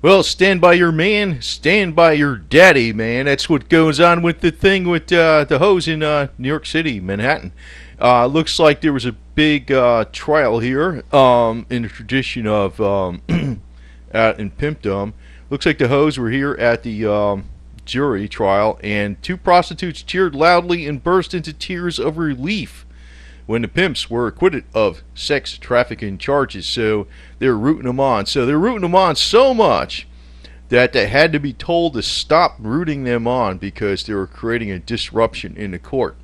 Well, stand by your man, stand by your daddy, man. That's what goes on with the thing with the hose in New York City, Manhattan. Looks like there was a big trial here in the tradition of out in Pimpdom. Looks like the hoes were here at the jury trial, and two prostitutes cheered loudly and burst into tears of relief when the pimps were acquitted of sex trafficking charges. So they're rooting them on. So they're rooting them on so much that they had to be told to stop rooting them on because they were creating a disruption in the court.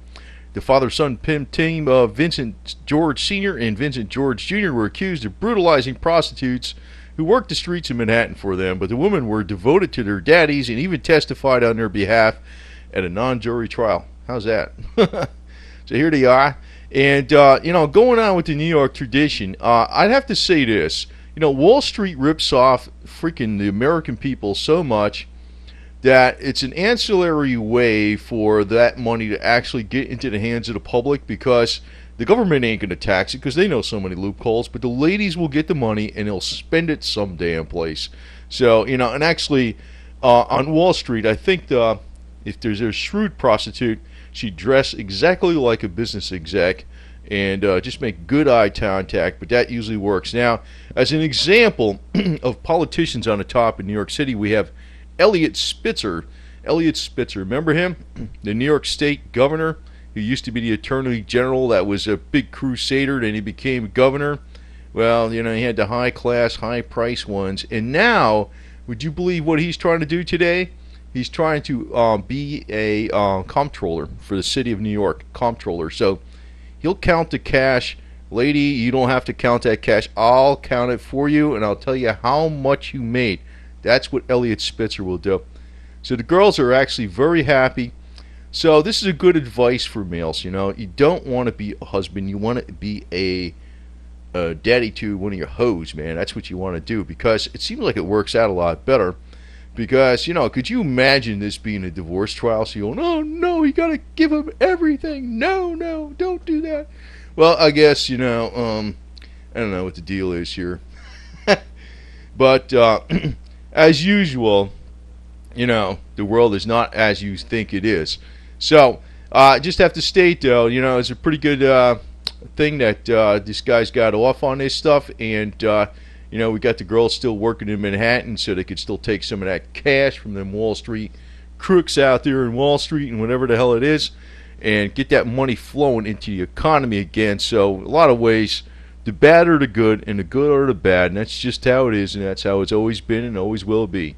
The father-son pimp team of Vincent George Sr. and Vincent George Jr. were accused of brutalizing prostitutes who worked the streets of Manhattan for them, but the women were devoted to their daddies and even testified on their behalf at a non-jury trial. How's that? So here they are. And, going on with the New York tradition, I'd have to say this. Wall Street rips off freaking the American people so much that it's an ancillary way for that money to actually get into the hands of the public, because the government ain't going to tax it because they know so many loopholes, but the ladies will get the money and they'll spend it some damn place. So, and actually, on Wall Street, I think if there's a shrewd prostitute, she'd dress exactly like a business exec and just make good eye contact, but that usually works. Now, as an example of politicians on the top in New York City, we have Eliot Spitzer. Eliot Spitzer, remember him? The New York State governor who used to be the attorney general that was a big crusader, then he became governor. Well, he had the high-class, high-price ones. And now, would you believe what he's trying to do today? He's trying to be a comptroller for the city of New York, comptroller. So he'll count the cash. Lady, you don't have to count that cash. I'll count it for you, and I'll tell you how much you made. That's what Eliot Spitzer will do. So the girls are actually very happy. So this is a good advice for males. You don't want to be a husband. You want to be a daddy to one of your hoes, man. That's what you want to do, because it seems like it works out a lot better. Because, could you imagine this being a divorce trial? So you're going, oh, no, you got to give him everything. No, don't do that. Well, I guess, I don't know what the deal is here. But as usual, the world is not as you think it is. So I just have to state, though, it's a pretty good thing that this guy's got off on this stuff. And, we got the girls still working in Manhattan so they could still take some of that cash from them Wall Street crooks out there in Wall Street and whatever the hell it is, and get that money flowing into the economy again. So a lot of ways, the bad are the good and the good are the bad, and that's just how it is, and that's how it's always been and always will be.